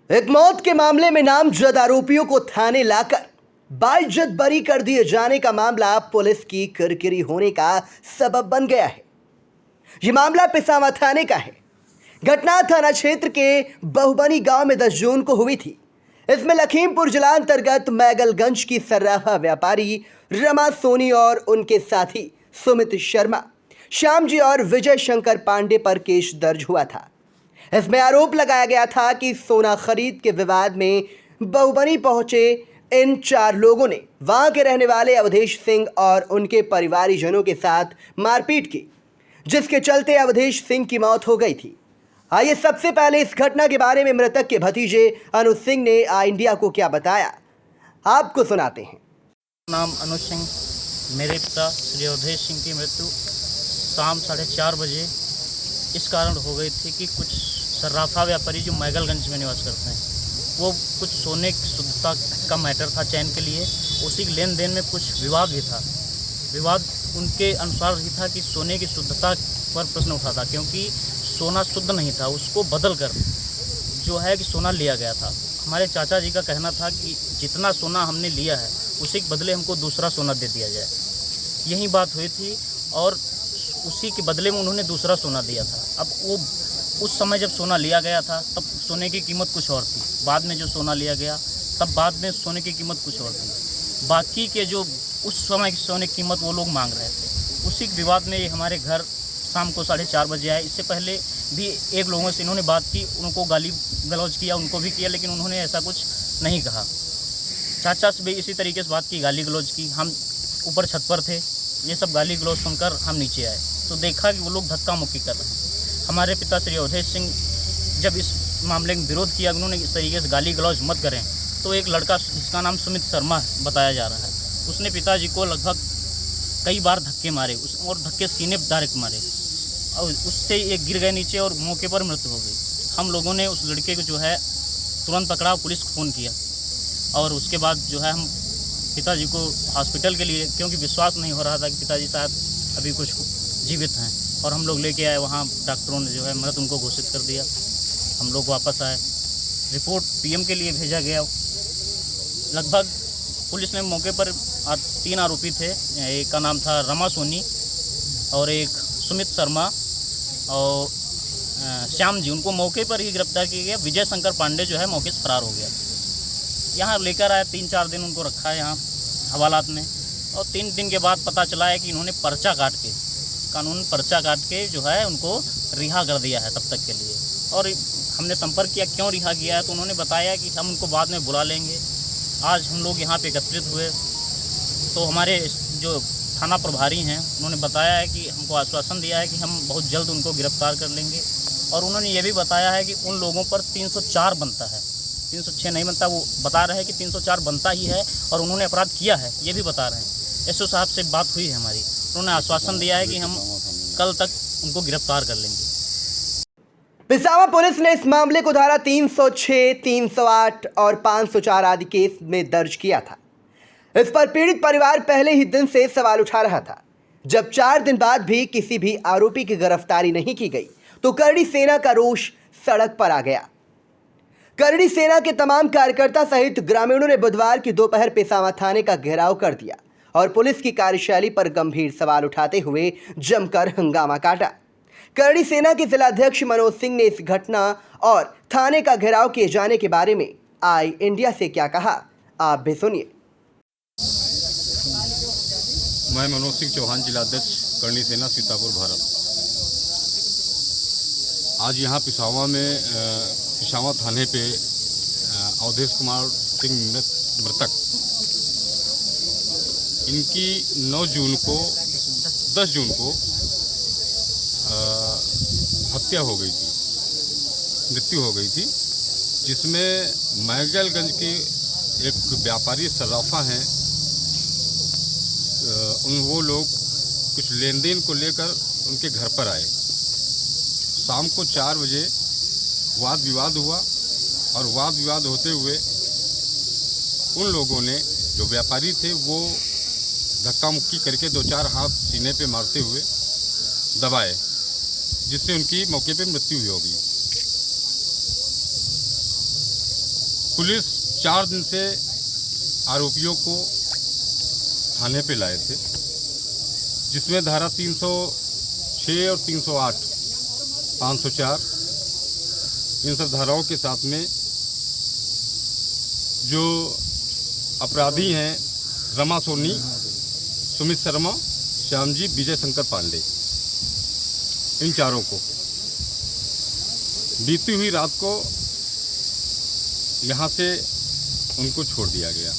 एक मौत के मामले में नामजद आरोपियों को थाने लाकर बाइज्जत बरी कर दिए जाने का मामला पुलिस की किरकिरी होने का सबब बन गया है। यह मामला पिसावा थाने का है। घटना थाना क्षेत्र के बहुबनी गांव में 10 जून को हुई थी। इसमें लखीमपुर जिला अंतर्गत मैगलगंज की सर्राफा व्यापारी रमा सोनी और उनके साथी सुमित शर्मा, श्याम जी और विजय शंकर पांडे पर केस दर्ज हुआ था। इसमें आरोप लगाया गया था कि सोना खरीद के विवाद में बहुबनी पहुंचे इन 4 लोगों ने वहां के रहने वाले अवधेश सिंह और उनके परिवारीजनों के साथ मारपीट की, जिसके चलते अवधेश सिंह की मौत हो गई थी। आइए सबसे पहले इस घटना के बारे में मृतक के भतीजे अनुज सिंह ने आई इंडिया को क्या बताया, आपको सुनाते हैं। नाम अनुज सिंह। मेरे पिता श्री अवधेश सिंह की मृत्यु शाम 4:30 बजे इस कारण हो गई थी कि कुछ सर्राफा व्यापारी जो मैगलगंज में निवास करते हैं, वो कुछ सोने की शुद्धता का मैटर था चैन के लिए, उसी के लेन देन में कुछ विवाद भी था। विवाद उनके अनुसार ही था कि सोने की शुद्धता पर प्रश्न उठा था, क्योंकि सोना शुद्ध नहीं था, उसको बदल कर जो है कि सोना लिया गया था। हमारे चाचा जी का कहना था कि जितना सोना हमने लिया है उसी के बदले हमको दूसरा सोना दे दिया जाए। यही बात हुई थी और उसी के बदले में उन्होंने दूसरा सोना दिया था। अब वो उस समय जब सोना लिया गया था तब सोने की कीमत कुछ और थी, बाद में जो सोना लिया गया तब बाद में सोने की कीमत कुछ और थी। बाकी के जो उस समय की सोने की कीमत वो लोग मांग रहे थे। उसी विवाद में ये हमारे घर शाम को 4:30 बजे आए। इससे पहले भी एक लोगों से इन्होंने बात की, उनको गाली गलौज किया, उनको भी किया, लेकिन उन्होंने ऐसा कुछ नहीं कहा। चाचा से भी इसी तरीके से बात की, गाली गलौज की। हम ऊपर छत पर थे, ये सब गाली गलौज सुनकर हम नीचे आए तो देखा कि वो लोग धक्का मुक्की कर रहे हैं। हमारे पिता श्री अवधेश सिंह जब इस मामले में विरोध किया, उन्होंने इस तरीके से गाली गलौज मत करें, तो एक लड़का जिसका नाम सुमित शर्मा बताया जा रहा है, उसने पिताजी को लगभग कई बार धक्के मारे और धक्के सीने पर डायरेक्ट मारे और उससे एक गिर गए नीचे और मौके पर मृत्यु हो गई। हम लोगों ने उस लड़के को जो है तुरंत पकड़ा, पुलिस को फ़ोन किया और उसके बाद जो है हम पिताजी को हॉस्पिटल के लिए, क्योंकि विश्वास नहीं हो रहा था कि पिताजी शायद अभी कुछ जीवित हैं, और हम लोग लेके आए। वहाँ डॉक्टरों ने जो है मृत उनको घोषित कर दिया। हम लोग वापस आए, रिपोर्ट पीएम के लिए भेजा गया। लगभग पुलिस ने मौके पर 3 आरोपी थे। एक का नाम था रमा सोनी और एक सुमित शर्मा और श्याम जी, उनको मौके पर ही गिरफ्तार किया गया। विजय शंकर पांडे जो है मौके से फरार हो गया। यहाँ लेकर आए, 3-4 दिन उनको रखा है यहाँ हवालात में, और 3 दिन के बाद पता चला है कि इन्होंने पर्चा काट के, कानून पर्चा काट के जो है उनको रिहा कर दिया है तब तक के लिए। और हमने संपर्क किया क्यों रिहा किया है, तो उन्होंने बताया कि हम उनको बाद में बुला लेंगे। आज हम लोग यहाँ पे एकत्रित हुए तो हमारे जो थाना प्रभारी हैं उन्होंने बताया है कि हमको आश्वासन दिया है कि हम बहुत जल्द उनको गिरफ्तार कर लेंगे, और उन्होंने ये भी बताया है कि उन लोगों पर 304 बनता है, 306 नहीं बनता। वो बता रहे हैं कि 304 बनता ही है और उन्होंने अपराध किया है, ये भी बता रहे हैं। एसओ साहब से बात हुई है हमारी, उन्होंने आश्वासन दिया है कि हम कल तक उनको गिरफ्तार कर लेंगे। पिसावा पुलिस ने इस मामले को धारा 306, 308 और 504 आदि केस में दर्ज किया था। इस पर पीड़ित परिवार पहले ही दिन से सवाल उठा रहा था। जब 4 दिन बाद भी किसी भी आरोपी की गिरफ्तारी नहीं की गई तो करड़ी सेना का रोष सड़क पर आ गया। करड़ी सेना के तमाम कार्यकर्ता सहित ग्रामीणों ने बुधवार की दोपहर पिसावा थाने का घेराव कर दिया और पुलिस की कार्यशैली पर गंभीर सवाल उठाते हुए जमकर हंगामा काटा। करड़ी सेना के जिलाध्यक्ष मनोज सिंह ने इस घटना और थाने का घेराव किए जाने के बारे में आई इंडिया से क्या कहा, आप भी सुनिए। मैं मनोज सिंह चौहान, जिलाध्यक्ष करणी सेना, सीतापुर, भारत। आज यहाँ पिसावा में पिसावा थाने पे अवधेश कुमार सिंह मृतक, इनकी 10 जून को हत्या हो गई थी, मृत्यु हो गई थी, जिसमें मैगलगंज के एक व्यापारी सर्राफा हैं, वो लोग कुछ लेन देन को लेकर उनके घर पर आए। शाम को 4 बजे वाद विवाद हुआ और वाद विवाद होते हुए उन लोगों ने, जो व्यापारी थे, वो धक्का मुक्की करके 2-4 हाथ सीने पे मारते हुए दबाए, जिससे उनकी मौके पे मृत्यु हुई होगी। पुलिस 4 दिन से आरोपियों को थाने पे लाए थे, जिसमें धारा 306 और 308, 504 इन सब धाराओं के साथ में जो अपराधी हैं रमा सोनी, सुमित शर्मा, श्यामजी, विजय शंकर पांडे, इन चारों को बीती हुई रात को यहाँ से उनको छोड़ दिया गया।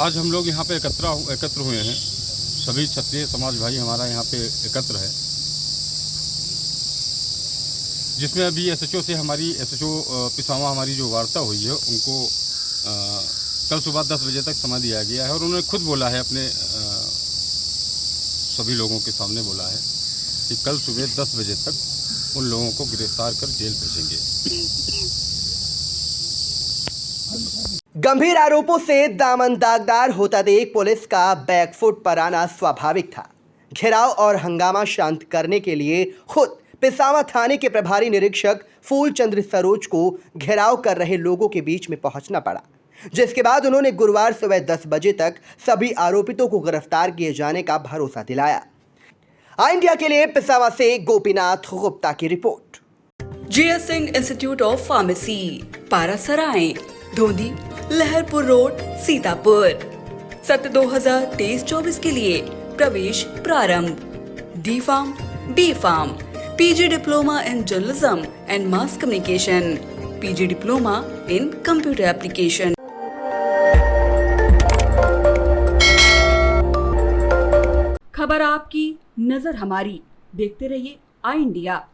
आज हम लोग यहाँ पे एकत्र हुए हैं, सभी क्षत्रिय समाज भाई हमारा यहाँ पे एकत्र है, जिसमें अभी एसएचओ से हमारी पिसावा हमारी जो वार्ता हुई है उनको कल सुबह 10 बजे तक समय दिया गया है और उन्होंने खुद बोला है, अपने सभी लोगों के सामने बोला है कि कल सुबह 10 बजे तक उन लोगों को गिरफ्तार कर जेल भेजेंगे। गंभीर आरोपों से दामन दागदार होता देख पुलिस का बैकफुट पर आना स्वाभाविक था। घेराव और हंगामा शांत करने के लिए खुद पिसावा थाने के प्रभारी निरीक्षक फूलचंद्र सरोज को घेराव कर रहे लोगों के बीच में पहुंचना पड़ा, जिसके बाद उन्होंने गुरुवार सुबह 10 बजे तक सभी आरोपितों को गिरफ्तार किए जाने का भरोसा दिलाया। इंडिया के लिए पिसावा से गोपीनाथ गुप्ता की report. GS Singh institute of pharmacy, Parasrai, Dhondhi, Laharpur road, Sitapur. सत्र 2023-24 के लिए प्रवेश प्रारंभ। D.Pharm, B.Pharm, PG diploma in journalism and mass communication, PG diploma in computer application. खबर आपकी, नजर हमारी। देखते रहिए आई इंडिया।